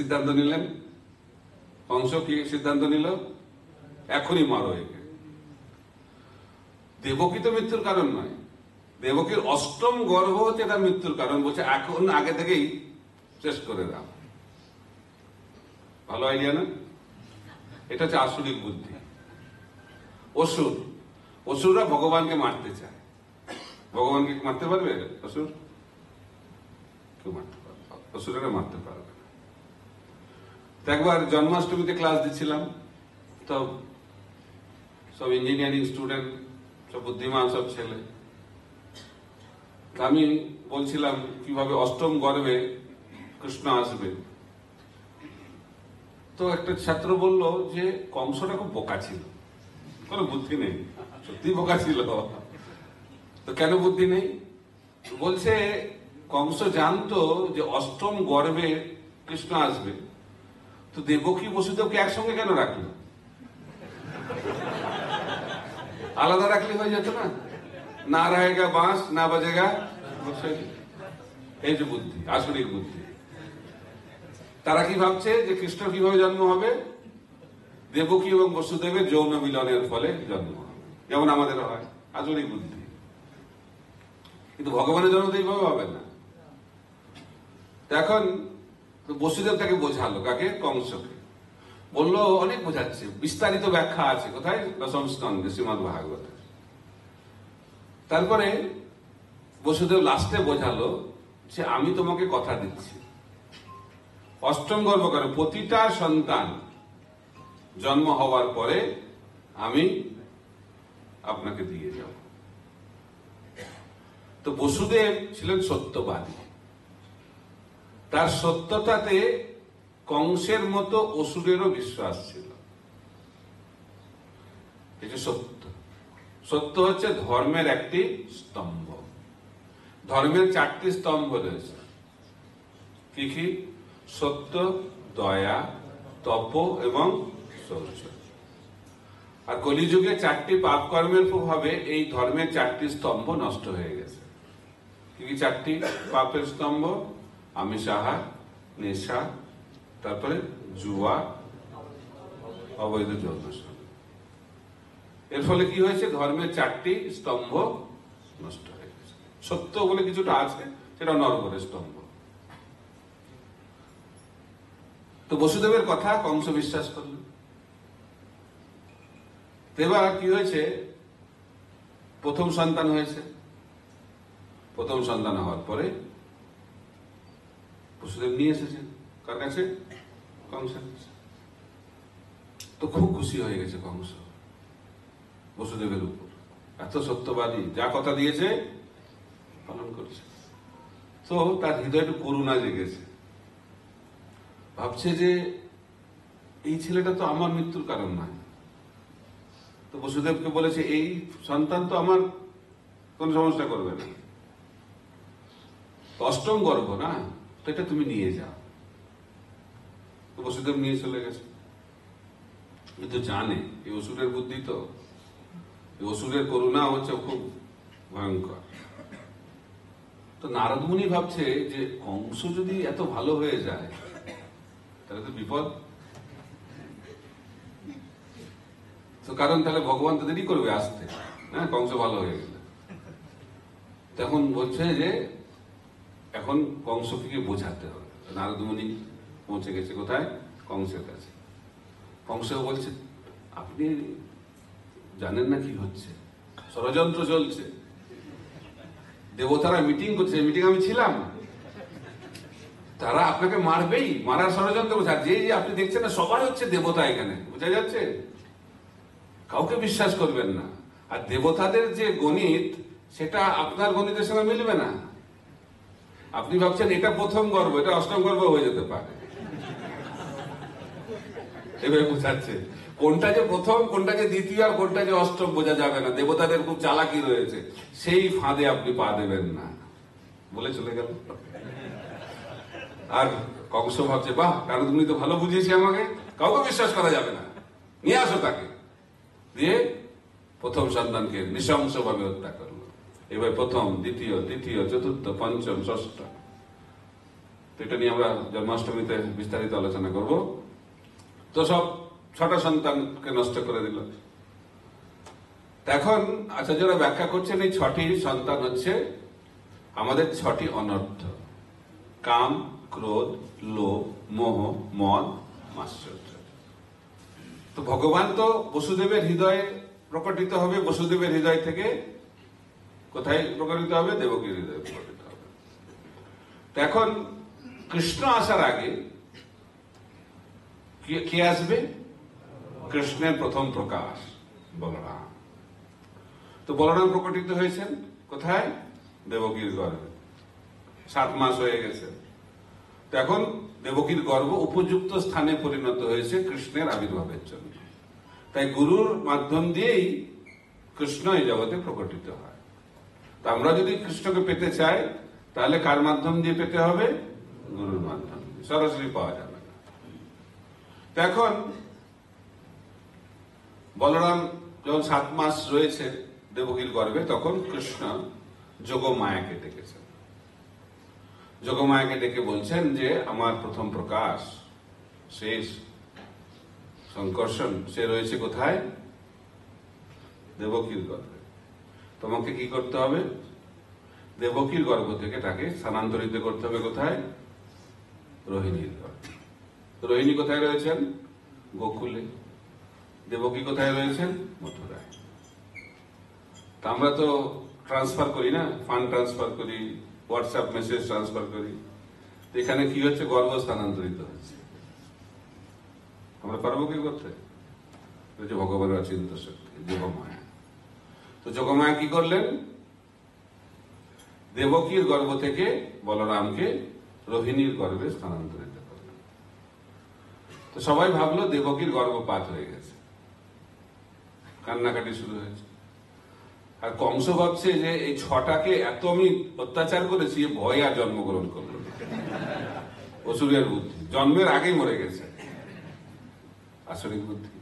সিদ্ধান্ত নিলেন? কংস কি সিদ্ধান্ত নিল? এখনই মারো একে। দেবকী তো মৃত্যুর কারণ নয়, দেবকীর অষ্টম গর্ভ হচ্ছে তার মৃত্যুর কারণ। বলছে এখন আগে থেকেই শেষ করে দাও। ভালো আইডিয়া না? এটা হচ্ছে আসরিক বুদ্ধি। অসুর, অসুররা ভগবানকে মারতে চায়। ভগবানকে মারতে পারবে অসুর? কেউ মারতে পারবে, অসুরেরা মারতে পারবে না। তো একবার জন্মাষ্টমীতে ক্লাস দিচ্ছিলাম, তো সব ইঞ্জিনিয়ারিং স্টুডেন্ট, সব বুদ্ধিমান সব ছেলে। আমি বলছিলাম কিভাবে অষ্টম গর্ভে কৃষ্ণ আসবে। তো একটা ছাত্র বলল যে কংসটা খুব বোকা ছিল, কোনো বুদ্ধি নেই। সত্যি বোকা ছিল। তো কেন বুদ্ধি নেই? বলছে কংস জানতো যে অষ্টম গর্ভে কৃষ্ণ আসবে, তো দেবকী বসুদেবকে একসঙ্গে কেন রাখলো? আলাদা রাখলে হয়ে যেত না? না রহেগা বাঁশ না বাজেগা। এই যে বুদ্ধি, আসরিক বুদ্ধি। তারা কি ভাবছে যে কৃষ্ণ কিভাবে জন্ম হবে? দেবকী এবং বসুদেবের যৌন মিলনের ফলে জন্ম হবে, যেমন আমাদের হয়। আসরিক বুদ্ধি। কিন্তু ভগবানের জন্ম তো এইভাবে হবে না। এখন বসুদেব তাকে বোঝালো, কাকে? কংসকে। বললো অনেক বোঝাচ্ছে, বিস্তারিত ব্যাখ্যা আছে কোথায়? দশম স্কন্ধে শ্রীমদ্ ভাগবত। তারপরে বসুদেব লাস্টে বোঝালো যে আমি তোমাকে কথা দিচ্ছি, অষ্টম গর্ভ করে প্রতিটা সন্তান জন্ম হওয়ার পরে আমি আপনাকে দিয়ে যাব। তো বসুদেব ছিলেন সত্যবাদী। তার সত্যতাতে কংসের মতো অসুরেরও বিশ্বাস ছিল। এটা সত্য। সত্য হচ্ছে ধর্মের একটি স্তম্ভ। ধর্মের 4টি স্তম্ভ রয়েছে। কি কি? সত্য, দয়া, তপ এবং শৌচ। আর কলিযুগে 4টি পাপ কর্মের প্রভাবে এই ধর্মের 4টি স্তম্ভ নষ্ট হয়ে গেছে। কি কি 4টি পাপের স্তম্ভ? আমিষাহার, নেশা, তারপরে জুয়া, অবৈধ যৌনাচার। এর ফলে কি হয়েছে? ধর্মের 4টি স্তম্ভ নষ্ট হয়ে গেছে। সত্য বলে কিছুটা আছে, সেটা নরবরের স্তম্ভ। তো বসুদেবের কথা কংস বিশ্বাস করল। এবার কি হয়েছে? প্রথম সন্তান হয়েছে। প্রথম সন্তান হওয়ার পরে বসুদেব নিয়ে এসেছেন কার কাছে? কংসের কাছে। তো খুব খুশি হয়ে গেছে কংস বসুদেবের উপর। এত সত্যবাদী, যা কথা দিয়েছে পালন করছে। তো তার হৃদয়ে একটু করুণা জেগেছে। ভাবছে যে এই ছেলেটা তো আমার মৃত্যুর কারণ নয়। তো বসুদেবকে বলেছে এই সন্তান তো আমার কোন সমস্যা করবে না, অষ্টম গর্ভ না, তো এটা তুমি নিয়ে যাও। তো বসুদেব নিয়ে চলে গেছে। কিন্তু জানে এই অসুরের বুদ্ধি, তো এই অসুরের করুণা হচ্ছে খুব ভয়ঙ্কর। তো নারদ মুনি ভাবছে যে কংস যদি এত ভালো হয়ে যায় তাহলে তো বিপদ। তো কারণ তাহলে ভগবান তো দেরি করবে আসতে, হ্যাঁ, কংস ভালো হয়ে গেলে। তখন বলছে যে এখন কংসকে বোঝাতে হবে। নারদ মুনি পৌঁছে গেছে কোথায়? কংসের কাছে। কংস বলছে আপনি জানেন না কি হচ্ছে, ষড়যন্ত্র চলছে, দেবতারা মিটিং করছে, মিটিং আমি ছিলাম, তারা আপনাকে মারবেই, মারার ষড়যন্ত্র করছে। আর যে আপনি দেখছেন না সবাই হচ্ছে দেবতা, এখানে বোঝা যাচ্ছে, কাউকে বিশ্বাস করবেন না। আর দেবতাদের যে গণিত সেটা আপনার গণিতের সঙ্গে মিলবে না। আপনি ভাবছেন এটা প্রথম গর্ভ, এটা অষ্টম গর্ভ হয়ে যেতে পারে। এভাবে বোঝাচ্ছে কোনটা যে প্রথম, কোনটা যে দ্বিতীয়, আর কোনটা যে অষ্টম বোঝা যাবে না। দেবতাদের খুব চালাকি রয়েছে, সেই ফাঁদে আপনি পা দেবেন না বলে চলে গেল। আর কংস ভাবছে বাহ, কারণ তুমি তো ভালো বুঝিয়েছি আমাকে, কাউকে বিশ্বাস করা যাবে না, নিয়ে আসো তাকে। দিয়ে প্রথম সন্তানকে নৃশংস ভাবে হত্যা করলো। এবার প্রথম, দ্বিতীয়, তৃতীয়, চতুর্থ, পঞ্চম, ষষ্ঠ। এটা নিয়ে আমরা জন্মাষ্টমীতে বিস্তারিত আলোচনা করব। তো সব 6টা সন্তানকে নষ্ট করে দিল। এখন আচার্যরা ব্যাখ্যা করছেন এই 6টি সন্তান হচ্ছে আমাদের 6টি অনর্থ: কাম, ক্রোধ, লোভ, মোহ, মদ, মাৎসর্য। তো ভগবান তো বসুদেবের হৃদয়ে প্রকটিত হবে, বসুদেবের হৃদয় থেকে কোথায় প্রকটিত হবে? দেবকীর হৃদয়ে প্রকটিত হবে। এখন কৃষ্ণ আসার আগে কে আসবে? কৃষ্ণের প্রথম প্রকাশ বলরাম। তো বলরাম প্রকটিত হয়েছেন কোথায়? দেবকীর গর্ভে। 7 মাস হয়ে গেছে। তো এখন দেবকীর গর্ভ উপযুক্ত স্থানে পরিণত হয়েছে কৃষ্ণের আবির্ভাবের জন্য। তাই গুরুর মাধ্যম দিয়েই কৃষ্ণ এই জগতে প্রকটিত হয়। তো আমরা যদি কৃষ্ণকে পেতে চাই তাহলে কার মাধ্যম দিয়ে পেতে হবে? গুরুর মাধ্যম দিয়ে, সরাসরি পাওয়া যাবে না। তো এখন বলরাম যখন 7 মাস রয়েছে দেবকীর গর্ভে, তখন কৃষ্ণ যোগমায়াকে ডেকেছেন। যোগমায়াকে ডেকে বলছেন যে আমার প্রথম প্রকাশ, শেষ সংকর্ষণ, সে রয়েছে কোথায়? দেবকীর গর্ভে। তোমাকে কি করতে হবে? দেবকীর গর্ভ থেকে তাকে স্থানান্তরিত করতে হবে কোথায়? রোহিণীর গর্ভে। রোহিণী কোথায় রয়েছেন? গোকুলে। দেবকী কোথায় রয়েছেন? মথুরায়। তা আমরা তো ট্রান্সফার করি না, ফান্ড ট্রান্সফার করি, হোয়াটসঅ্যাপ মেসেজ ট্রান্সফার করি। এখানে কি হচ্ছে? গর্ভ স্থানান্তরিত হচ্ছে। আমরা পারবো কি করতে? ভগবানের অচিন্ত শক্তি যোগমায়া। তো যোগমায়া কি করলেন? দেবকীর গর্ভ থেকে বলরামকে রোহিণীর গর্ভে স্থানান্তরিত করলেন। তো সবাই ভাবলো দেবকীর গর্ভপাত হয়ে গেছে, কান্নাকাটি শুরু হয়েছে। আর কংস ভাবছে যে এই 6টাকে এত আমি অত্যাচার করেছি, ভয় আর জন্মগ্রহণ করলো। অসুরের বুদ্ধি, জন্মের আগেই মরে গেছে, আসরিক বুদ্ধি।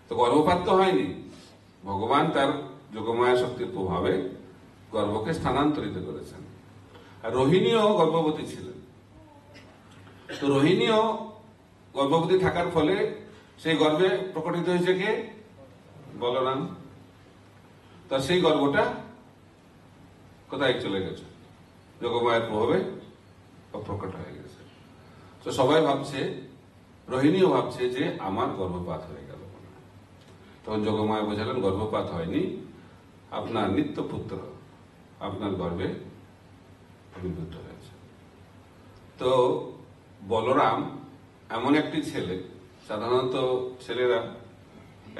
তো গর্ভপাত তো হয়নি, ভগবান তার যোগমায়া শক্তির প্রভাবে গর্ভকে স্থানান্তরিত করেছেন। আর রোহিণীও গর্ভবতী ছিলেন। তো রোহিণীও গর্ভবতী থাকার ফলে সেই গর্ভে প্রকটিত হয়েছে কে? বলরাম। তা সেই গর্ভটা কোথায় চলে গেছে? যোগমায়ের প্রভাবে প্রকট হয়ে গেছে। তো সবাই ভাবছে, রোহিণীও ভাবছে যে আমার গর্ভপাত হয়ে গেল। তখন যোগমায়া বোঝালেন গর্ভপাত হয়নি, আপনার নিত্যপুত্র আপনার গর্ভে আবির্ভূত হয়েছে। তো বলরাম এমন একটি ছেলে, সাধারণত ছেলেরা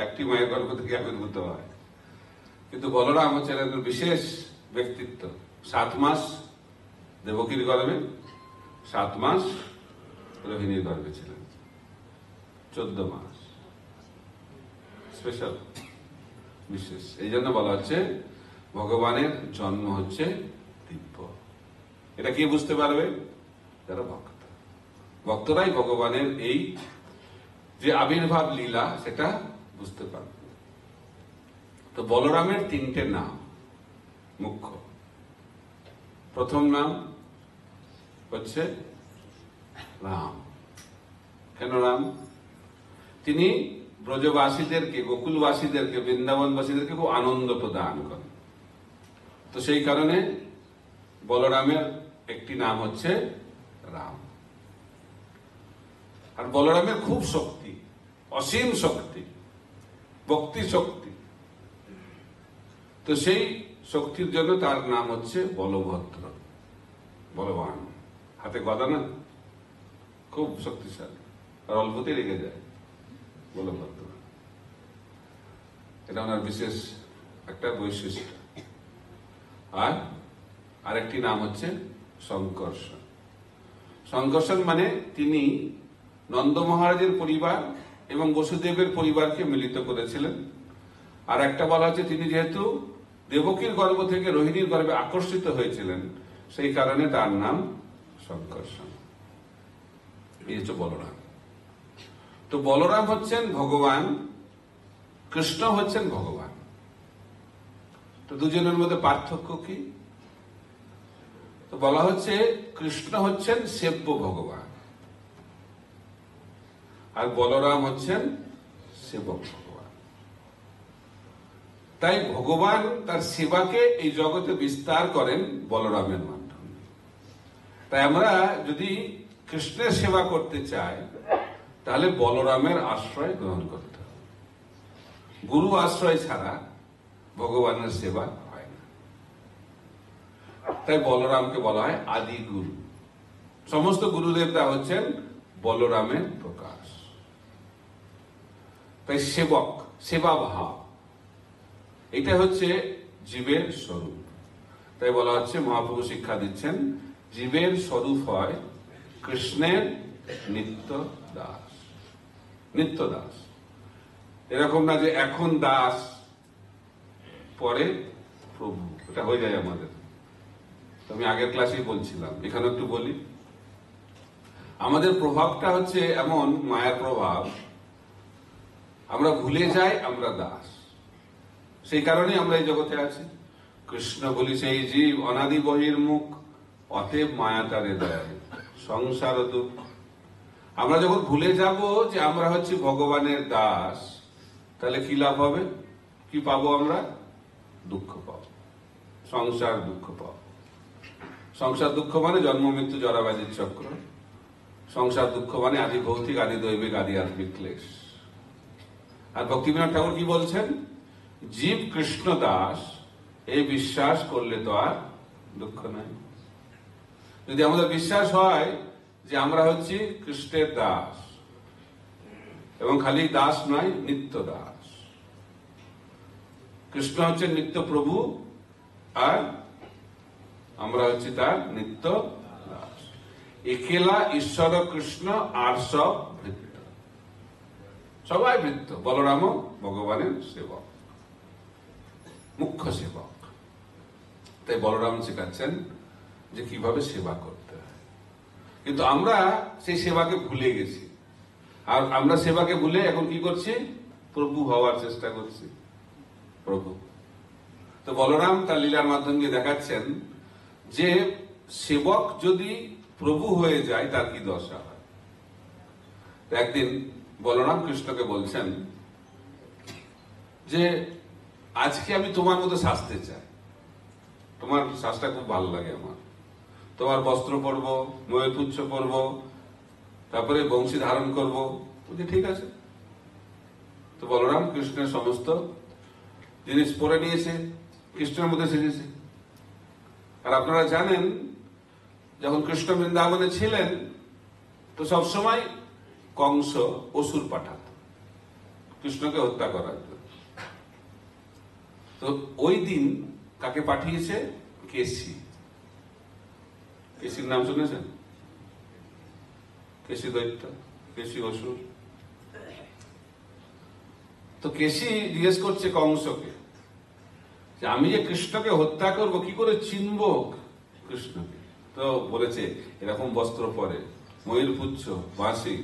একটি মায়ের গর্ভ থেকে আবির্ভূত হয়, কিন্তু বলরাম হচ্ছে একজন বিশেষ ব্যক্তিত্ব। 7 মাস দেবকীর গর্ভে, 7 মাস রোহিণীর গর্ভে ছিলেন, 14 মাস। স্পেশাল, বিশেষ। এই জন্য বলা হচ্ছে ভগবানের জন্ম হচ্ছে দিব্য। এটা কি বুঝতে পারবে? যারা ভক্ত, ভক্তরাই ভগবানের এই যে আবির্ভাব লীলা সেটা বুঝতে পারবে। তো বলরামের 3টে নাম মুখ্য। প্রথম নাম হচ্ছে রাম। কেন রাম? তিনি ব্রজবাসীদেরকে, গোকুলবাসীদেরকে, বৃন্দাবনবাসীদেরকে খুব আনন্দ প্রদান করেন। তো সেই কারণে বলরামের একটি নাম হচ্ছে রাম। আর বলরামের খুব শক্তি, অসীম শক্তি, ভক্তি শক্তি। তো সেই শক্তির জন্য তার নাম হচ্ছে বলভদ্র, বলবান। হাতে গদা না, খুব শক্তিশালী, আর অল্পতেই রেগে যায়, বলভদ্র। এটা ওনার বিশেষ একটা বৈশিষ্ট্য। আর আরেকটি নাম হচ্ছে শঙ্কর্ষণ। শঙ্কর্ষণ মানে তিনি নন্দ মহারাজের পরিবার এবং বসুদেবের পরিবারকে মিলিত করেছিলেন। আর একটা বলা হচ্ছে তিনি যেহেতু দেবকীর গর্ভ থেকে রোহিণীর গর্ভে আকর্ষিত হয়েছিলেন, সেই কারণে তার নাম শঙ্কর্ষণ। এই হচ্ছে বলরাম। তো বলরাম হচ্ছেন ভগবান, কৃষ্ণ হচ্ছেন ভগবান। তো দুজনের মধ্যে পার্থক্য কি? তো বলা হচ্ছে কৃষ্ণ হচ্ছেন সেব্য ভগবান আর বলরাম হচ্ছেন সেবক ভগবান। তাই ভগবান তার সেবাকে এই জগতে বিস্তার করেন বলরামের মাধ্যমে। তাই আমরা যদি কৃষ্ণের সেবা করতে চাই তাহলে বলরামের আশ্রয় গ্রহণ করতে হবে। গুরু আশ্রয় ছাড়া ভগবানের সেবা হয় না। তাই বলরামকে বলা হয় আদি গুরু। সমস্ত গুরুদেবতা হচ্ছেন বলরামের প্রকাশ। তাই সেবক, সেবা ভাব, এটা হচ্ছে জীবের স্বরূপ। তাই বলা হচ্ছে, মহাপ্রভু শিক্ষা দিচ্ছেন, জীবের স্বরূপ হয় কৃষ্ণের নিত্য দাস। নিত্য দাস, এরকম না যে এখন দাস পরে প্রভু, এটা হয়ে যায় আমাদের। আমি আগের ক্লাসেই বলছিলাম, এখানে একটু বলি। আমাদের প্রভাবটা হচ্ছে এমন মায়ার প্রভাব, আমরা ভুলে যাই আমরা দাস। সেই কারণে আমরা এই জগতে আছি। কৃষ্ণ বলি সেই জীব অনাদি বহির্মুখ, অতএব মায়া তারে দেয় সংসার দুঃখ। আমরা যখন ভুলে যাব যে আমরা হচ্ছি ভগবানের দাস, তাহলে কি লাভ হবে? কি পাবো আমরা? দুঃখ পাবো, সংসার দুঃখ পাবো। সংসার দুঃখ মানে জন্ম মৃত্যু জরা ব্যাধির চক্র। সংসার দুঃখ মানে আদি ভৌতিক, আদি দৈবিক, আদি আত্মিক ক্লেশ। আর ভক্তিবিনোদ ঠাকুর কি বলছেন? জীব কৃষ্ণ দাস এই বিশ্বাস করলে তো আর দুঃখ নাই। যদি আমাদের বিশ্বাস হয় যে আমরা হচ্ছি কৃষ্ণের দাস, এবং খালি দাস নয়, নিত্য দাস। কৃষ্ণ হচ্ছে নিত্য প্রভু আর আমরা হচ্ছি তার নিত্য দাস। একেলা ঈশ্বর কৃষ্ণ আর সব ভৃত্য। সবাই ভৃত্য। বলরাম ভগবানের সেবক, মুখ্য সেবক। তাই বলরাম শেখাচ্ছেন যে কিভাবে সেবা করতে হয়। কিন্তু আমরা সেই সেবাকে ভুলে গেছি। আর আমরা সেবাকে ভুলে এখন কি করছি? প্রভু হওয়ার চেষ্টা করছি। প্রভু তো বলরাম তার লীলার মাধ্যমে দেখাচ্ছেন যে সেবক যদি প্রভু হয়ে যায় তার কি দশা হয়। একদিন বলরাম কৃষ্ণকে বলছেন যে আজকে আমি তোমার মতো সাজতে চাই, তোমার সাজটা খুব ভালো লাগে আমার, তোমার বস্ত্র পরবো, ময়ূরপুচ্ছ পরবো, তারপরে বংশী ধারণ করবো। ঠিক আছে। তো বলরাম কৃষ্ণের সমস্ত জিনিস পরে নিয়েছে, কৃষ্ণের মধ্যে সেজেছে। আর আপনারা জানেন, যখন কৃষ্ণ বৃন্দাবনে ছিলেন তো সবসময় কংস অসুর পাঠাত কৃষ্ণকে হত্যা করার জন্য। তো ওই দিন কাকে পাঠিয়েছে? কেশি। কেশির নাম শুনেছেন? কেশি দৈত্য, কেশি অসুর। তো কেশি জিজ্ঞেস করছে কংসকে যে আমি যে কৃষ্ণকে হত্যা করব, কি করে চিনব কৃষ্ণকে? তো বলেছে এরকম বস্ত্র পরে, ময়ূরপুচ্ছ, বাঁশি।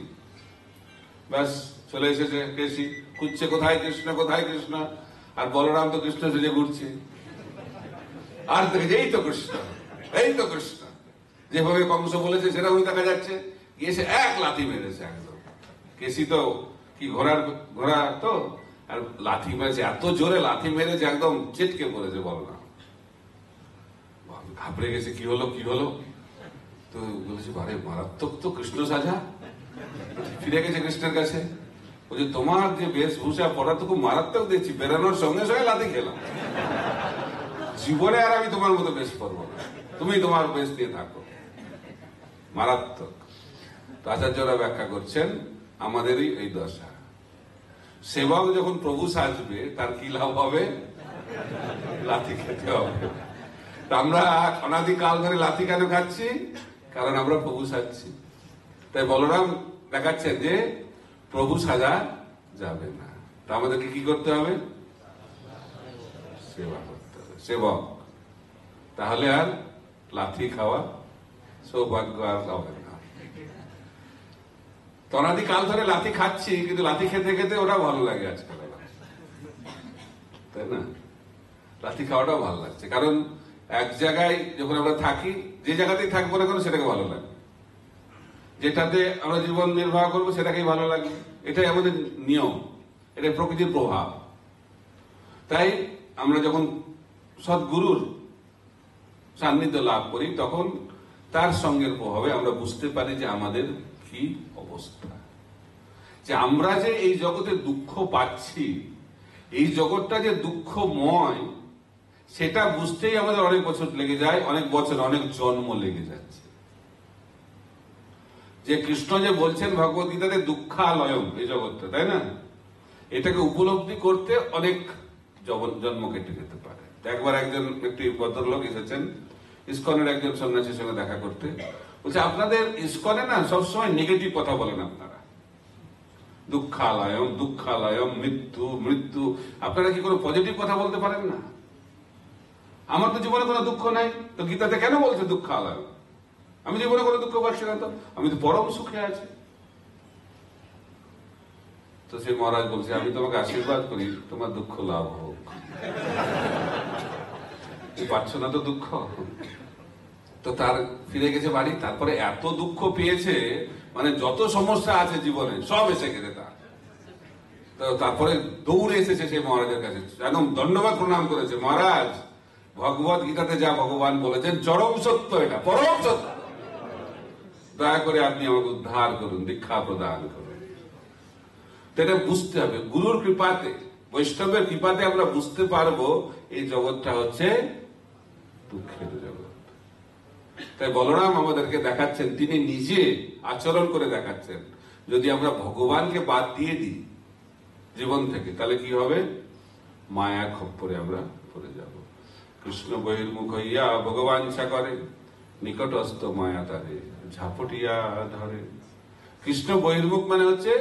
ব্যাস চলে এসেছে কেশি, খুঁজছে কোথায় কৃষ্ণ, কোথায় কৃষ্ণ। আর বলরাম তো কৃষ্ণ সেজে ঘুরছে, আর দেখে এই তো কৃষ্ণ, এই তো কৃষ্ণ। যেভাবে কংস বলেছে সেরকমই দেখা যাচ্ছে। গিয়েছে এক লাথি মেরেছে একদম। কেশি তো কি ঘোড়া তো, আর লাথি মেরেছে, এত জোরে লাথি মেরেছে একদম চেটকে পড়েছে বলরাম। ঘাবড়ে গেছে, কি হলো কি হলো? তো বলেছে বারে মারাত্মক তো কৃষ্ণ সাজা। ফিরে গেছে কৃষ্ণের কাছে, বলছে তোমার যে বেশভূষা পড়া তো খুব মারাত্মক দেখছি, বেরোনোর সঙ্গে সঙ্গে লাথি খেলাম। জীবনে আর আমি তোমার মতো বেশ পড়বো না, তুমি তোমার বেশ দিয়ে থাকো। মারাত্মক। তো আচার্যরা ব্যাখ্যা করছেন আমাদেরই এই দশা। সেবক যখন প্রভু সাজবে তার কি লাভ হবে? লাথি খেতে হবে। আমরা অনাদিকাল ধরে লাথি কেন খাচ্ছি? কারণ আমরা প্রভু সাজছি। তাই বলরাম দেখাচ্ছে যে প্রভু সাজা যাবে না, তা আমাদেরকে কি করতে হবে? সেবা করতে হবে, সেবক। তাহলে আর লাথি খাওয়া সৌভাগ্য আর হবে না। অনাদিকাল ধরে লাথি খাচ্ছি, কিন্তু লাথি খেতে খেতে ওটা ভালো লাগে আজকাল, তাই না? লাথি খাওয়াটাও ভালো লাগছে, কারণ এক জায়গায় যখন আমরা থাকি, যে জায়গাতেই থাকবো না কেন সেটাকে ভালো লাগে, যেটাতে আমরা জীবন নির্বাহ করবো সেটাকেই ভালো লাগবে। এটাই আমাদের নিয়ম, এটাই প্রকৃতির প্রভাব। তাই আমরা যখন সদ্গুরুর সান্নিধ্য লাভ করি তখন তার সঙ্গের প্রভাবে আমরা বুঝতে পারি যে আমাদের কি অবস্থা, যে আমরা যে এই জগতে দুঃখ পাচ্ছি, এই জগৎটা যে দুঃখময়, সেটা বুঝতেই আমাদের অনেক বছর লেগে যায়, অনেক বছর, অনেক জন্ম লেগে যাচ্ছে। যে কৃষ্ণ যে বলছেন ভগবত গীতাতে দুঃখালয়ম এই জগৎটা, তাই না, এটাকে উপলব্ধি করতে অনেক জন্ম কেটে যেতে পারে। একবার একটি ভদ্রলোক এসেছেন ইসকনের একজন সন্ন্যাসীর সঙ্গে দেখা করতে, বলছে আপনাদের ইসকনে না সবসময় নেগেটিভ কথা বলেন আপনারা, দুঃখালয়ম দুঃখালয়ম, মৃত্যু মৃত্যু, আপনারা কি কোনো পজিটিভ কথা বলতে পারেন না? আমার তো জীবনে কোনো দুঃখ নাই, তো গীতাতে কেন বলছে দুঃখালয়ম? আমি জীবনে কোনো দুঃখ পাচ্ছি না, তো আমি তো পরম সুখে আছি। তো সেই মহারাজ বলছে আমি তোমাকে আশীর্বাদ করি তোমার দুঃখ লাভ হোক, পাচ্ছ না তো দুঃখ। তো তার ফিরে গেছে বাড়ি, তারপরে এত দুঃখ পেয়েছে, মানে যত সমস্যা আছে জীবনে সব এসে গেছে তার। তো তারপরে দৌড়ে এসেছে সেই মহারাজের কাছে, একদম দণ্ডবাদ প্রণাম করেছে, মহারাজ ভগবত গীতাতে যা ভগবান বলেছেন চরম সত্য, এটা পরম সত্য, দয়া করে আপনি আমাকে উদ্ধার করুন, দীক্ষা প্রদান করুন। তো এটা বুঝতে হবে, গুরুর কৃপাতে, বৈষ্ণবের কৃপাতে আমরা বুঝতে পারবো এই জগৎটা হচ্ছে দুঃখের জগৎ। তাই বলরাম আমাদেরকে দেখাচ্ছেন, তিনি নিজে আচরণ করে দেখাচ্ছেন, যদি আমরা ভগবানকে বাদ দিয়ে দিই জীবন থেকে তাহলে কি হবে, মায়ার খপ্পরে আমরা পড়ে যাব। কৃষ্ণ বহির্মুখ হইয়া ভগবান ইচ্ছা করে, নিকটস্থ মায়া তারে ঝাপটিয়া ধরে। কৃষ্ণ বহির্মুখ মানে হচ্ছে